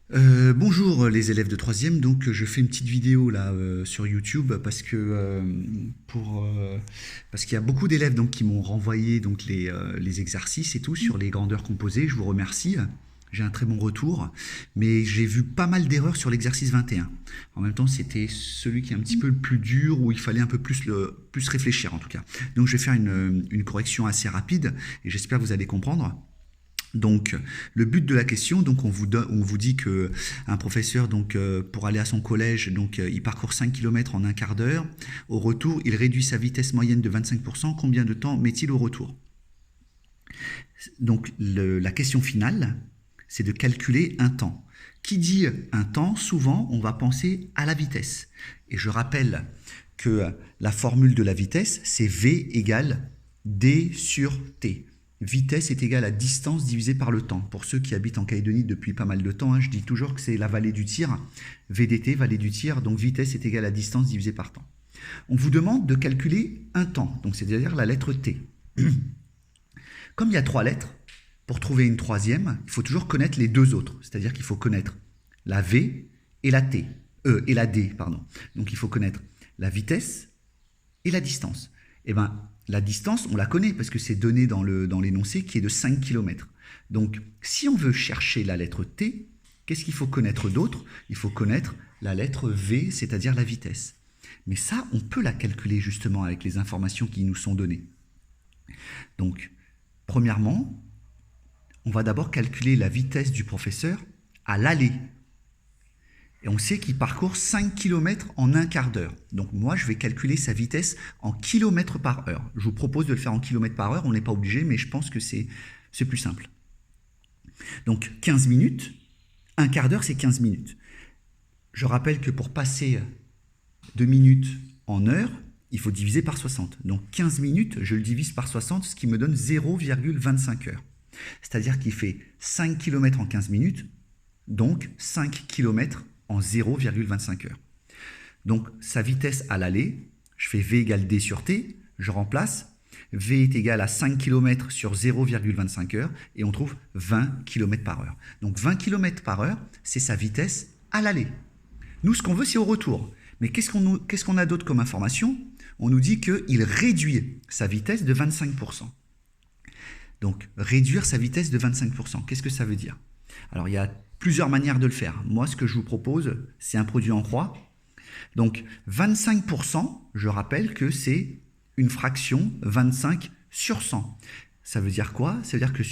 Bonjour les élèves de troisième, donc je fais une petite vidéo là sur YouTube parce qu'il y a beaucoup d'élèves donc qui m'ont renvoyé donc les exercices et tout sur les grandeurs composées. Je vous remercie. J'ai un très bon retour, mais j'ai vu pas mal d'erreurs sur l'exercice 21. En même temps, c'était celui qui est un petit peu le plus dur, où il fallait un peu plus réfléchir en tout cas. Donc je vais faire une correction assez rapide et j'espère que vous allez comprendre. Donc, le but de la question, donc on vous dit que un professeur, pour aller à son collège, il parcourt 5 km en un quart d'heure. Au retour, il réduit sa vitesse moyenne de 25%. Combien de temps met-il au retour? Donc, la question finale, c'est de calculer un temps. Qui dit un temps, souvent, on va penser à la vitesse. Et je rappelle que la formule de la vitesse, c'est V égale D sur T. Vitesse est égale à distance divisée par le temps. Pour ceux qui habitent en Calédonie depuis pas mal de temps, je dis toujours que c'est la vallée du tir, VDT, vallée du tir, donc vitesse est égale à distance divisée par temps. On vous demande de calculer un temps, donc c'est-à-dire la lettre T. Comme il y a 3 lettres, pour trouver une troisième, il faut toujours connaître les deux autres, c'est-à-dire qu'il faut connaître la V et la T, et la D, pardon. Donc il faut connaître la vitesse et la distance. Eh bien, la distance, on la connaît parce que c'est donné dans l'énoncé qui est de 5 km. Donc, si on veut chercher la lettre T, qu'est-ce qu'il faut connaître d'autre? Il faut connaître la lettre V, c'est-à-dire la vitesse. Mais ça, on peut la calculer justement avec les informations qui nous sont données. Donc, premièrement, on va d'abord calculer la vitesse du professeur à l'aller. Et on sait qu'il parcourt 5 km en un quart d'heure. Donc moi, je vais calculer sa vitesse en km par heure. Je vous propose de le faire en km par heure. On n'est pas obligé, mais je pense que c'est plus simple. Donc 15 minutes, un quart d'heure, c'est 15 minutes. Je rappelle que pour passer de minutes en heure, il faut diviser par 60. Donc 15 minutes, je le divise par 60, ce qui me donne 0,25 heures. C'est-à-dire qu'il fait 5 km en 15 minutes, donc 5 km en 0,25 heures. Donc sa vitesse à l'aller, je fais V égale D sur T, je remplace, V est égal à 5 km sur 0,25 heures et on trouve 20 km par heure. Donc 20 km par heure, c'est sa vitesse à l'aller. Nous, ce qu'on veut, c'est au retour. Mais qu'est-ce qu'on a d'autre comme information? On nous dit qu'il réduit sa vitesse de 25%. Donc, réduire sa vitesse de 25%, qu'est-ce que ça veut dire? Alors, il y a plusieurs manières de le faire. Moi, ce que je vous propose, c'est un produit en croix. Donc, 25%, je rappelle que c'est une fraction 25 sur 100. Ça veut dire quoi? Ça veut dire que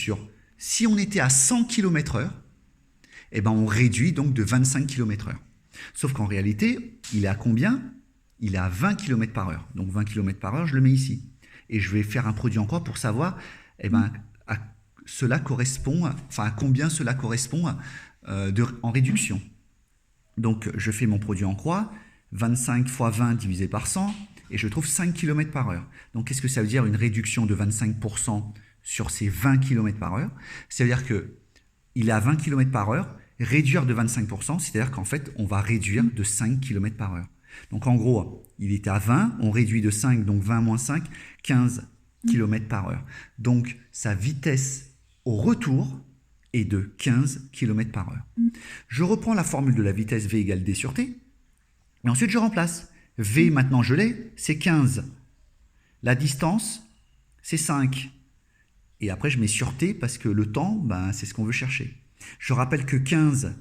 si on était à 100 km/h, eh ben on réduit donc de 25 km/h. Sauf qu'en réalité, il est à combien? Il est à 20 km par heure. Donc 20 km par heure, je le mets ici. Et je vais faire un produit en croix pour savoir à combien cela correspond en réduction. Donc je fais mon produit en croix, 25 fois 20 divisé par 100, et je trouve 5 km par heure. Donc qu'est-ce que ça veut dire une réduction de 25% sur ces 20 km par heure? Ça veut dire qu'il est à 20 km par heure, réduire de 25%, c'est-à-dire qu'en fait, on va réduire de 5 km par heure. Donc en gros, il était à 20, on réduit de 5, donc 20 moins 5, 15 km par heure. Donc sa vitesse au retour est de 15 km par heure. Je reprends la formule de la vitesse V égale D sur T, et ensuite je remplace. V, maintenant je l'ai, c'est 15. La distance, c'est 5. Et après je mets sur T parce que le temps, c'est ce qu'on veut chercher. Je rappelle que 15,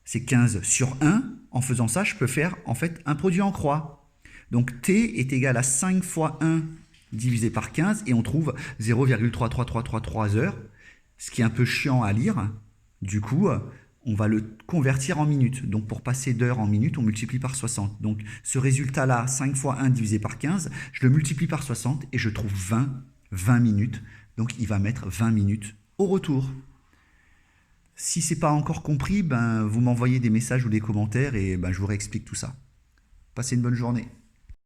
c'est 15 sur 1. En faisant ça, je peux faire en fait un produit en croix. Donc T est égal à 5 fois 1 divisé par 15 et on trouve 0,33333 heures, ce qui est un peu chiant à lire. Du coup, on va le convertir en minutes. Donc pour passer d'heures en minutes, on multiplie par 60. Donc ce résultat-là, 5 fois 1 divisé par 15, je le multiplie par 60 et je trouve 20 minutes. Donc il va mettre 20 minutes au retour. Si ce n'est pas encore compris, vous m'envoyez des messages ou des commentaires et je vous réexplique tout ça. Passez une bonne journée.